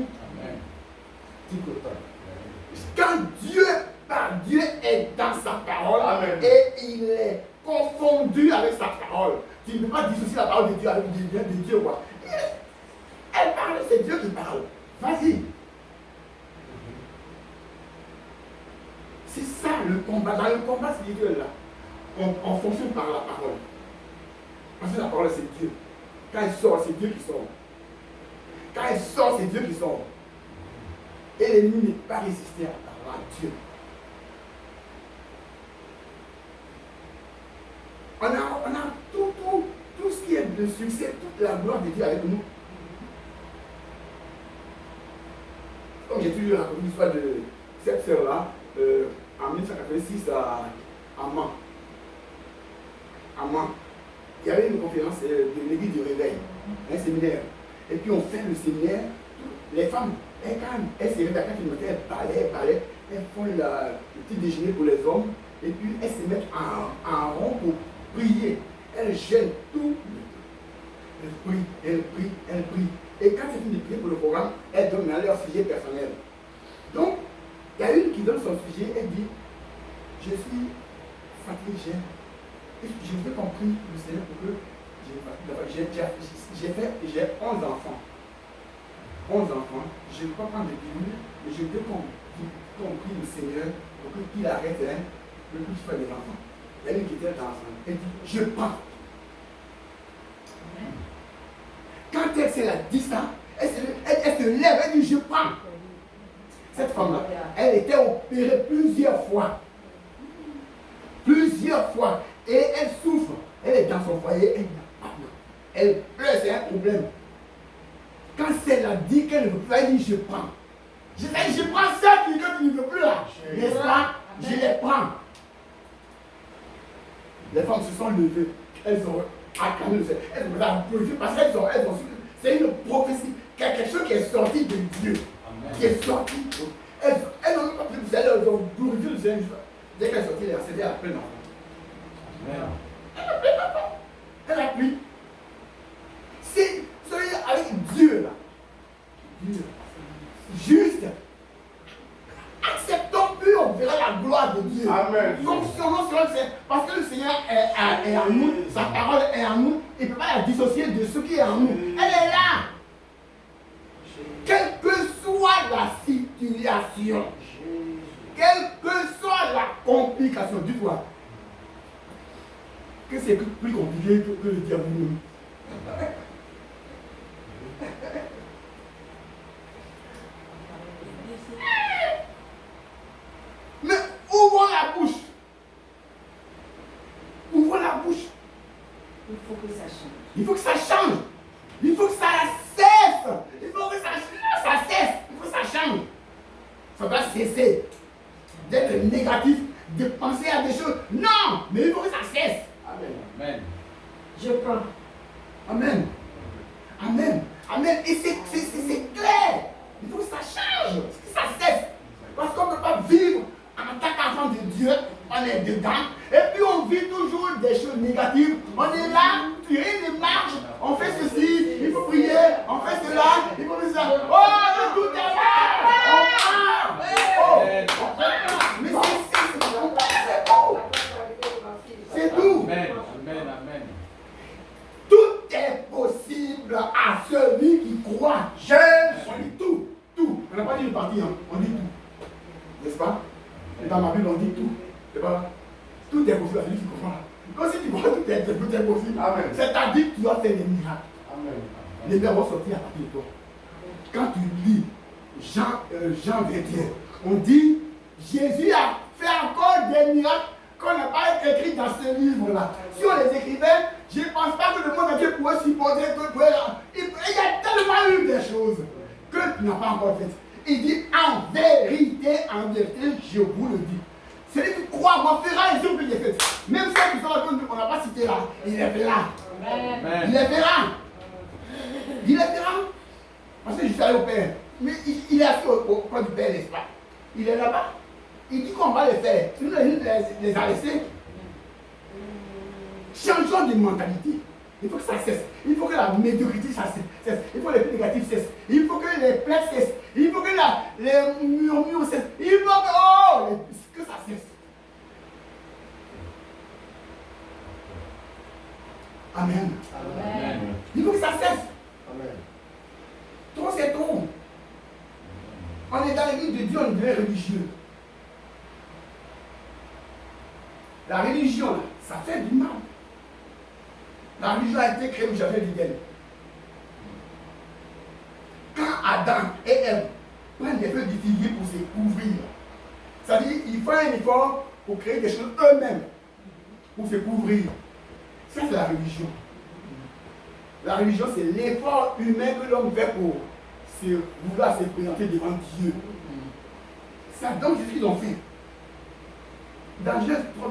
Quand Dieu parle, Dieu est dans sa parole. Amen. Et il est confondu avec sa parole. Tu ne peux pas dissocier la parole de Dieu avec de Dieu. Quoi. Elle parle, c'est Dieu qui parle. Vas-y. C'est ça le combat. Dans le combat spirituel là, on fonctionne par la parole. Parce que la parole c'est Dieu. Quand elle sort, c'est Dieu qui sort. Quand elle sort, c'est Dieu qui sort. Et l'ennemi n'est pas résisté à la parole à Dieu. On a tout le succès, toute la gloire de Dieu avec nous. Comme j'ai toujours raconté l'histoire de cette sœur-là, en 1986 à Mans. À Mans. Il y avait une conférence de l'église du réveil, un séminaire. Et puis on fait le séminaire, les femmes, elles se réveillent à 4 km, elles parlaient, elles font le petit déjeuner pour les hommes, et puis elles se mettent en rond pour prier. Elles gênent tout. Elles prient. Et quand c'est fini de prier pour le programme, elles donnent leur sujet personnel. Donc, il y a une qui donne son sujet, elle dit, je suis fatiguée, je veux qu'on prie le Seigneur pour que j'ai 11 enfants. 11 enfants, je ne peux pas prendre de pilule, mais je veux qu'on prie le Seigneur pour qu'il arrête le plus de faire des enfants. Il y a une qui était dans son. Elle dit, je prends. Quand elle a dit ça, elle se lève, elle dit, je prends. Cette femme-là, elle était opérée plusieurs fois. Plusieurs fois. Et elle souffre. Elle est dans son foyer, elle n'a pas de. Elle pleure, c'est un problème. Quand elle a dit qu'elle ne veut plus, elle dit, je prends. Je prends ça que tu ne veux plus là. N'est-ce pas? Je les prends. Les femmes se sont levées. Elles ont acclamé le Seigneur. Elles ont glorifié parce qu'elles ont c'est une prophétie. Quelque chose qui est sorti de Dieu. Amen. Qui est sorti. Elles n'ont même pas pris le Seigneur. Elles ont glorifié le Seigneur. Dès qu'elle est sortie, elle a cédé à plein d'enfants. Elle a plein d'enfants. Elle a pris. C'est avec Dieu là. Dieu. Juste. Acceptons plus, on verra la gloire de Dieu. Amen. Fonctionnons selon le Seigneur. Parce que le Seigneur est en nous, sa parole est en nous. Il ne peut pas la dissocier de ce qui est en nous. Elle est là. Quelle que soit la situation, quelle que soit la complication, dis-toi que c'est plus compliqué que le diable nous. Mais ouvrons la bouche. Ouvrons la bouche. Il faut que ça change. Il faut que ça change. Il faut que ça cesse. Il faut que ça cesse. Il faut que ça change. Ça doit cesser d'être négatif, de penser à des choses. Non, mais il faut que ça cesse. Amen. Amen. Je prends. Amen. Amen. Amen. Et c'est clair. Il faut que ça change, que ça cesse. Parce qu'on ne peut pas vivre en tant qu'enfant de Dieu, on est dedans. Et puis on vit toujours des choses négatives. On est là, rien ne marche. On fait ceci, il faut prier. On fait cela, il faut faire ça. Oh, le tout est là. On part. Oh, mais c'est tout. Amen. Amen. Amen. Tout est possible à celui qui croit. On dit tout. Tout. On n'a pas dit une partie, hein. On dit tout. N'est-ce pas? Dans ma Bible, on dit tout. C'est pas là. Tout est possible à celui qui croit. Quand si tu crois, tout est possible. Amen. C'est-à-dire que tu dois faire des miracles. Amen. Les miracles vont sortir à partir de toi. Quand tu lis Jean 21, on dit Jésus a fait encore des miracles qu'on n'a pas écrit dans ce livre-là. Si on les écrivait, je ne pense pas que le monde entier pourrait supporter. Il y a tellement eu des choses que tu n'as pas encore faites. Il dit en vérité, je vous le dis. Celui qui croit, moi, fera les œuvres que j'ai faites. Même ceux qui sont là, qu'on n'a pas cité là, il les verra. Amen. Il les verra. Il les verra. Parce que je suis allé au Père. Mais il est assis au coin du Père, n'est-ce pas? Il est là-bas. Il dit qu'on va les faire. Si nous les a laissés, changeons de mentalité. Il faut que ça cesse. Il faut que la médiocrité ça cesse. Il faut que les plus négatifs cessent. Il faut que les plaintes cessent. Il faut que les murmures cessent. Il faut que ça cesse. Amen. Amen. Il faut que ça cesse. Amen. Trop c'est trop. On est dans l'église de Dieu, on devient religieux. La religion, là, ça fait du mal. La religion a été créée au jardin d'Éden. Quand Adam et Ève prennent des feuilles de figuier pour se couvrir, ça veut dire qu'ils font un effort pour créer des choses eux-mêmes, pour se couvrir. Ça, c'est la religion. La religion, c'est l'effort humain que l'homme fait pour vouloir se présenter devant Dieu. Ça donne ce qu'ils ont fait. Dans Genèse 3,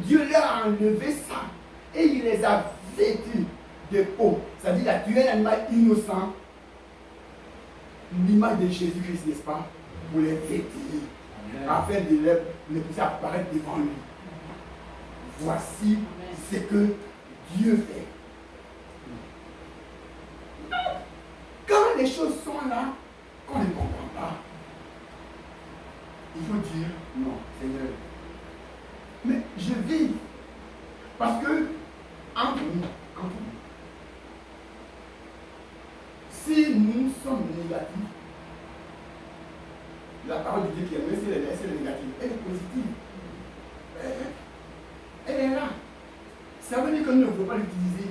Dieu leur a enlevé ça et il les a vêtus de peau. C'est-à-dire qu'il a tué un animal innocent, l'image de Jésus-Christ, n'est-ce pas? Pour les vêtir, afin de les pousser à apparaître devant lui. Voici ce que Dieu fait. Quand les choses sont là, qu'on ne comprend pas, il faut dire non, Seigneur. Mais je vis. Parce que, entre nous, si nous sommes négatifs, la parole de Dieu qui est même si elle est négative, elle est positive. Elle est là. Ça veut dire que nous ne pouvons pas l'utiliser.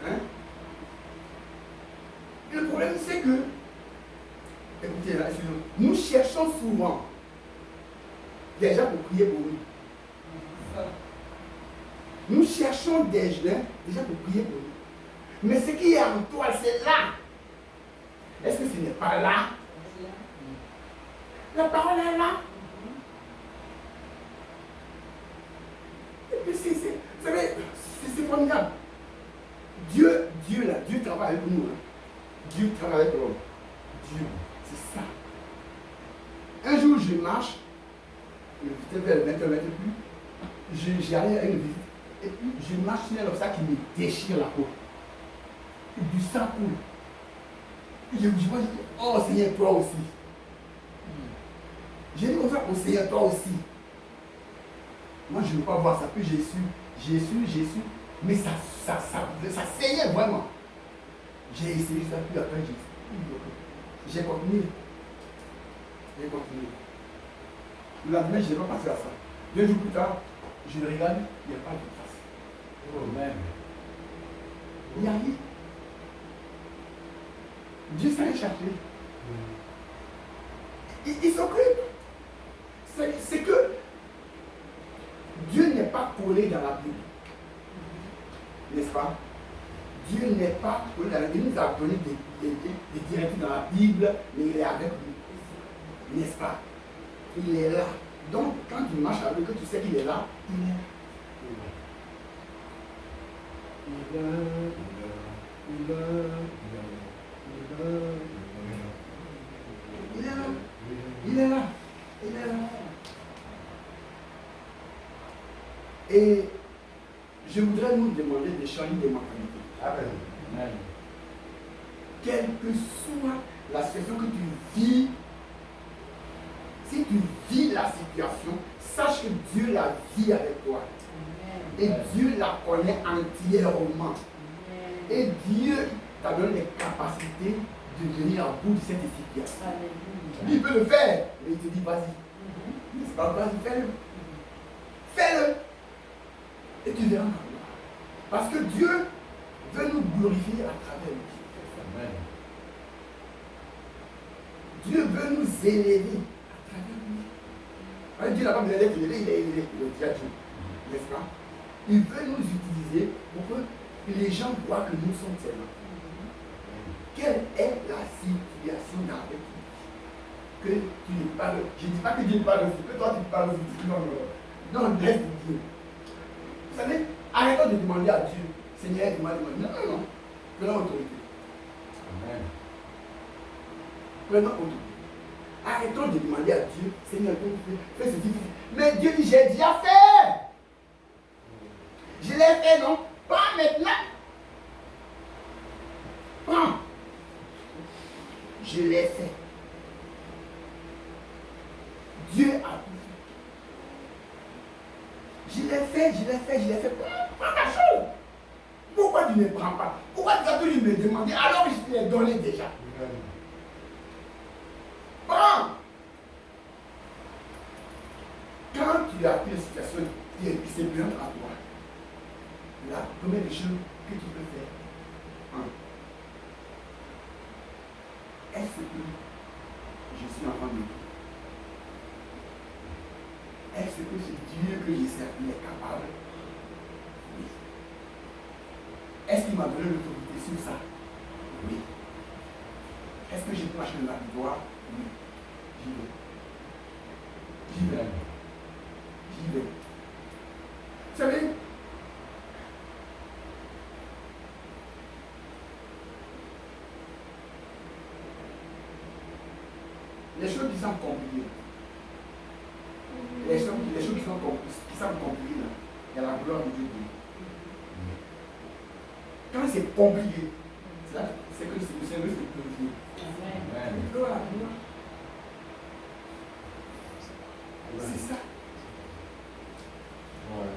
Hein? Le problème, c'est que, écoutez, là, nous cherchons souvent des gens pour prier pour nous. Nous cherchons des gens déjà pour prier pour nous. Mais ce qui est en toi, c'est là. Est-ce que ce n'est pas là? La parole est là. Et puis vous savez, c'est formidable. Dieu travaille avec nous. Hein. Dieu travaille avec l'homme. Dieu, c'est ça. Un jour, je marche, j'étais vers le 20h, j'allais à une visite, et puis je marche sur un obstacle qui me déchire la peau. Et du sang coule. Et je vois, oh Seigneur, toi aussi. J'ai dit comme ça, oh Seigneur, toi aussi. Moi, je ne veux pas voir ça, puis j'ai su, mais ça saignait vraiment. J'ai essayé ça, puis après, j'ai continué. Le lendemain, je n'ai pas pensé à ça. 2 jours plus tard, je le regarde, il n'y a pas de trace. Oh, même. Il n'y a rien. Dieu s'en est cherché. Il s'occupe. C'est que Dieu n'est pas collé dans la Bible. N'est-ce pas? Dieu n'est pas collé dans la Bible. Il nous a donné des directives dans la Bible, mais il est avec nous. N'est-ce pas? Il est là. Donc, quand tu marches avec lui, tu sais qu'il est là. Il est là. Il est là. Et je voudrais nous demander de changer de mentalité. Amen. Quelle que soit la situation que tu vis, si tu vis la situation, sache que Dieu la vit avec toi. Et Dieu la connaît entièrement. Et Dieu t'a donné les capacités de venir à bout de cette situation. Il peut le faire, mais il te dit vas-y. N'est-ce pas? Vas-y, fais-le. Fais-le. Et tu verras. Parce que Dieu veut nous glorifier à travers lui. Amen. Dieu veut nous élever à travers lui. Dieu n'a pas besoin d'être élevé, il est élevé. Il est déjà Dieu. N'est-ce pas? Il veut nous utiliser pour que les gens voient que nous sommes ses enfants. Quelle est la situation dans laquelle tu vis? Que tu ne parles. Je ne dis pas que Dieu ne parle aussi, que toi tu parles aussi. Non, laisse Dieu. Vous savez, arrêtons de demander à Dieu, Seigneur, demande. Non. Prenons autorité. Amen. Prenons autorité. Arrêtons de demander à Dieu, Seigneur, fais ceci. Mais Dieu dit, j'ai déjà fait. Je l'ai fait, non? Pas maintenant. Prends. Je l'ai fait. Dieu a tout fait. Je l'ai fait. Prends ta chose. Pourquoi tu ne prends pas? Pourquoi tu as toujours me demander alors que je te l'ai donné déjà? Prends. Quand tu as une situation qui est bien à toi, la première des choses que tu peux faire, est-ce que je suis enfant de Dieu? Est-ce que c'est Dieu que je sers? Il est capable? Oui. Est-ce qu'il qu'il m'a donné l'autorité sur ça? Oui. Est-ce que j'ai marché dans la victoire? Oui. J'y vais. J'y vais. J'y vais. Vous savez, les choses qui sont compliquées, les choses qui sont compliquées, là, il y a la gloire de Dieu. Quand c'est compliqué, c'est que le Seigneur se glorifie. Amen. Gloire. C'est ça. Ouais.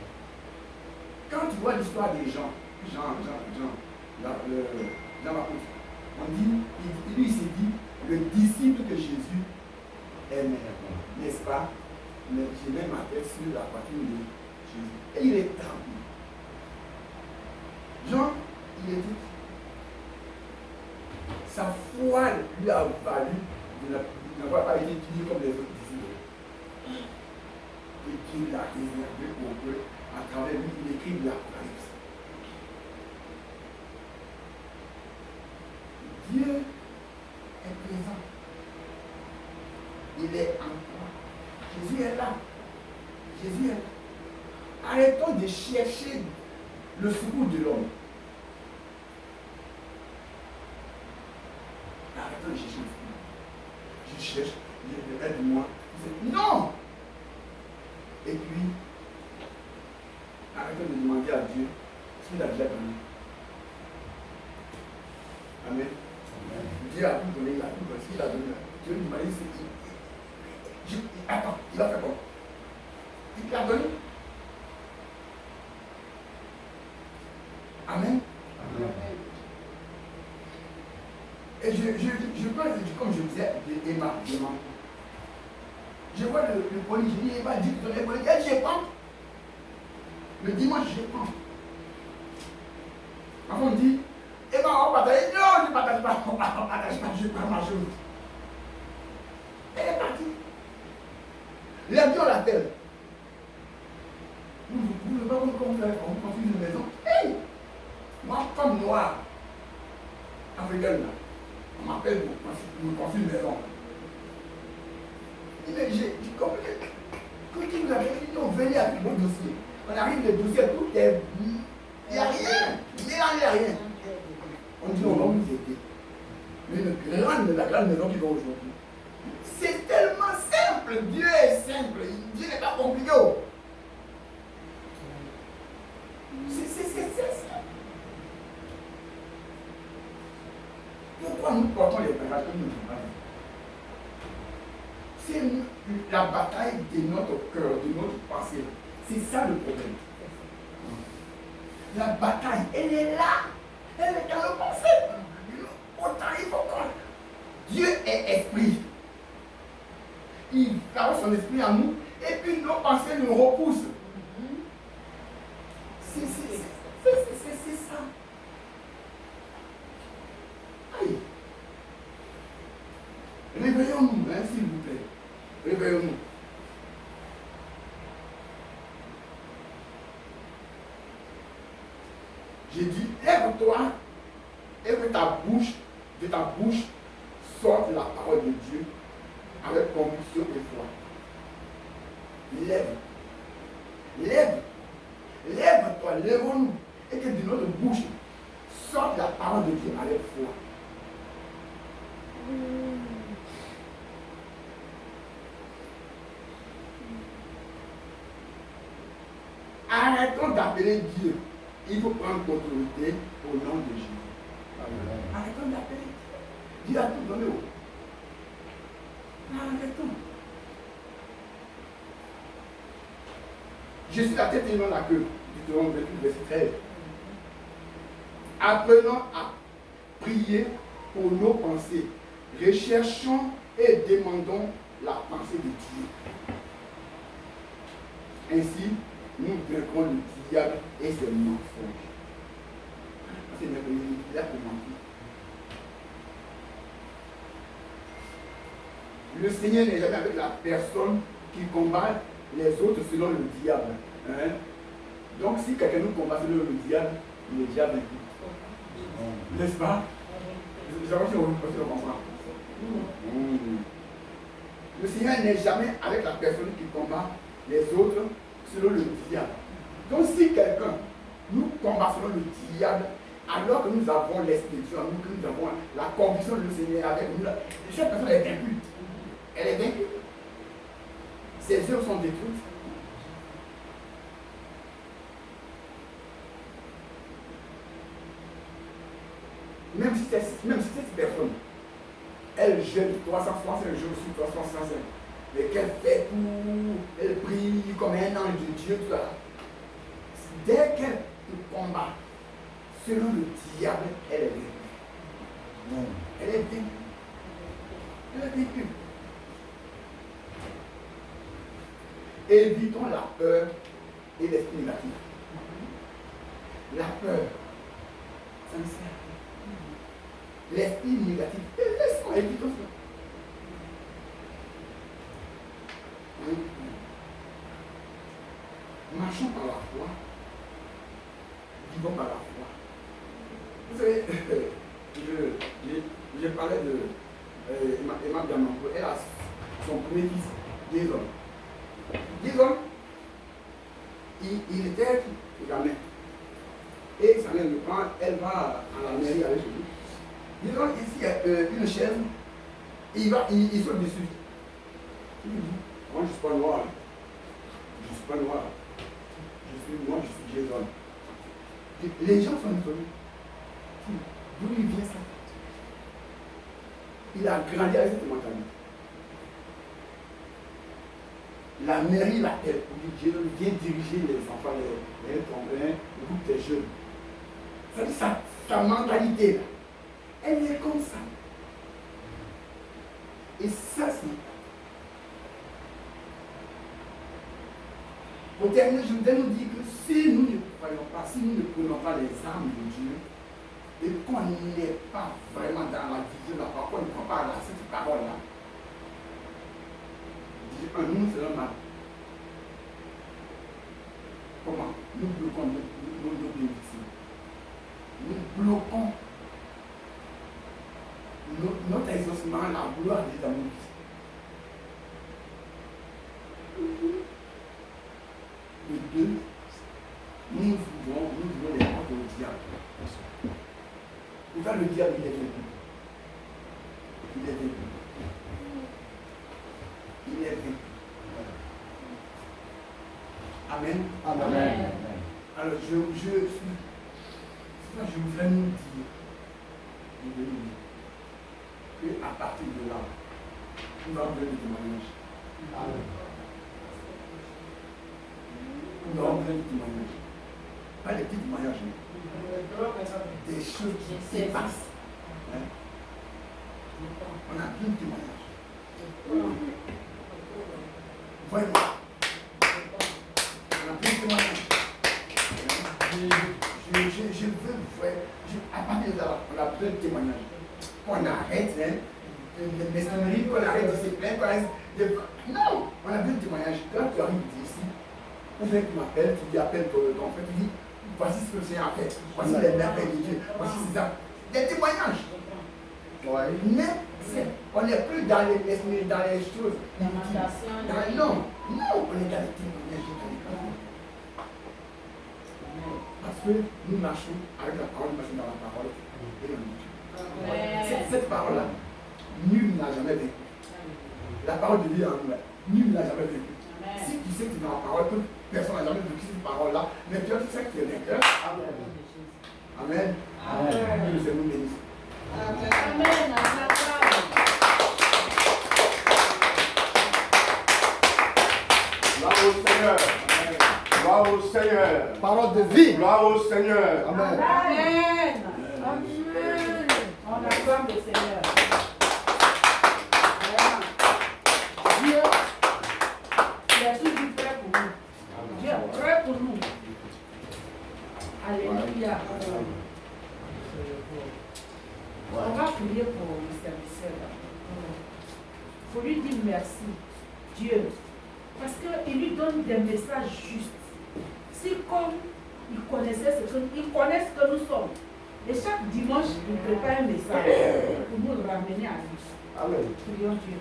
Quand tu vois l'histoire des gens, l'apôtre, on dit, lui il s'est dit, le disciple que Jésus aimait, n'est-ce pas? Mais j'ai mis ma tête sur la poitrine de Jésus. Et il est trempé. Jean, il est dit, sa foi lui a valu de n'avoir pas été tué comme les autres disciples. Et qu'il l'a réservé pour que, à travers lui, il écrit l'Apocalypse. Dieu est présent. Il est en toi. Jésus est là. Jésus est là. Arrêtons de chercher le secours de l'homme. Arrêtons de chercher le secours. Je cherche, aide-moi. Non! Et puis, arrêtons de demander à Dieu ce qu'il a déjà donné. Amen. Dieu a tout donné, il a tout donné. Ce qu'il a donné, Dieu lui m'a dit, attends, il a fait quoi? Il t'a donné. Amen. Amen. Et je pense, comme je disais, Emma, je vois le police, je dis, Emma dit que tu es police, elle, je prends. Le dimanche, je prends. Avant, on dit, Emma, on partage. Non, je ne partage pas, on partage pas, je prends ma chose. Elle est partie. Lundi, on l'appelle. Vous ne pouvez pas comment faire, on construit une maison. Hey! Moi, femme noire, africaine, là, on m'appelle pour construire une maison. J'ai compris que qui vous avez dit, non, venez avec vos dossiers. On arrive, le dossier, tout est. Il n'y a rien. Il n'y a rien. On dit, on va vous aider. Mais la grande maison qui va aujourd'hui. C'est tellement simple. Dieu est simple. Dieu n'est pas compliqué. C'est simple. Pourquoi nous portons les bagages que nous ne faisons pas? C'est la bataille de notre cœur, de notre passé. C'est ça le problème. La bataille, elle est là. Elle est dans le passé. Autant il faut croire. Dieu est esprit. Il a son esprit en nous. Et puis nos pensées nous repoussent. C'est ça. Aïe. Réveillons-nous, hein, s'il vous plaît. Réveillons-nous. J'ai dit, lève-toi et que de ta bouche sorte la parole de Dieu avec conviction et foi. Lève-toi, lèvons-nous et que de notre bouche sorte la parole de Dieu avec foi. Arrêtons d'appeler Dieu. Il faut prendre autorité au nom de Jésus. Amen. Arrêtons d'appeler Dieu. Dieu a tout donné. Arrêtons. Je suis la tête et non la queue. Deutéronome 28, verset 13. Apprenons à prier pour nos pensées. Recherchons et demandons la pensée de Dieu. Ainsi, nous vaincrons le diable et ses mensonges. C'est merveilleux, il a commenté. Le Seigneur n'est jamais avec la personne qui combat les autres selon le diable. Hein? Donc si quelqu'un nous combat selon le diable, il est déjà vaincu. N'est-ce pas? Nous avons dit au comprend. Le Seigneur n'est jamais avec la personne qui combat les autres selon le diable. Donc si quelqu'un nous combat selon le diable, alors que nous avons l'expédition, que nous avons la conviction du Seigneur avec nous, cette personne est vaincue. Elle est vaincue. Ses œuvres sont détruites. Même si cette personne, elle jeûne 365 jours sur 365, et qu'elle fait tout, elle brille comme un ange de Dieu, tout ça. Dès qu'elle combat, selon le diable, elle est vaincue. Elle est vaincue. Elle est vaincue. Évitons la peur et l'esprit négatif. La peur, ça ne sert à rien. L'esprit négatif, laisse-moi, évitons ça. Marchons par la foi. Vivons par la foi. Vous savez, je parlais de Emma Diamanko. Elle a son premier fils, Jason. Jason, il était gamin. Et sa mère le prend, elle va à la mairie avec lui. Jason, ici, il y a une chaise, il saute dessus. Il dit, moi je ne suis pas noir. Je ne suis pas noir. Moi je suis Jason. Les gens sont étonnés. D'où il vient ça? Il a grandi avec cette mentalité. La mairie l'appelle pour dire Dieu vient diriger les enfants, les tombins, le groupe des jeunes. Ça, sa mentalité là, elle est comme ça. Et ça, c'est. Pour terminer, je voudrais nous dire que si nous ne croyons pas, si nous ne prenons pas les armes de Dieu, et qu'on n'est pas vraiment dans la vision de la parole, qu'on ne prend pas cette parole-là, nous faisons mal. Comment? Nous bloquons nos bénédictions. Nous bloquons notre exaucement, la gloire des amours. Et deux, nous voulons les portes au diable. Pourtant, le diable, il est vaincu. Il est vaincu. Il est vaincu. Amen. Amen. Alors, je voudrais nous dire qu'à partir de là, nous allons donner des témoignages. Amen. Nous allons donner des témoignages. Pas des petits témoignages, mais des choses qui se passent. Hein? On a plein de témoignages. Vraiment. On a plein de témoignages. Je veux, à partir de là, on a plein de témoignages. Qu'on arrête, les mesquineries, qu'on arrête de se plaindre, non, on a plein de témoignages. Quand tu arrives ici, ou bien tu m'appelles, tu dis appelle ton frère, tu dis voici ce que le Seigneur a fait, voici les merveilles de Dieu, voici ça. Des témoignages. Ouais. Mais on n'est plus dans les choses. Non, on est dans les témoignages. Parce que nous marchons avec la parole, nous marchons dans la parole et dans notre cette parole-là, nul n'a jamais vécu. La parole de Dieu en nous, nul n'a jamais vécu. Si tu sais que tu es dans la parole, que personne n'a jamais vécu cette parole-là, mais toi tu sais que tu es vainqueur. Amen. Amen. Que le Seigneur nous bénisse. Amen. Gloire au Seigneur. Gloire au Seigneur. Parole de vie. Gloire au Seigneur. Amen. Amen. Amen. On acclame le Seigneur. Dieu, il est toujours prêt pour nous. Dieu est prêt pour nous. Alléluia. On va prier pour le serviteur. Il faut lui dire merci, Dieu. Parce qu'il lui donne des messages justes. Si comme ils connaissaient ce que nous sommes, Et chaque dimanche, il prépare un message pour nous le ramener à lui. Amen. Prions Dieu.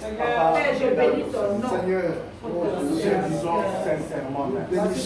Seigneur, Père, je bénis ton nom. Seigneur, nous te disons sincèrement merci.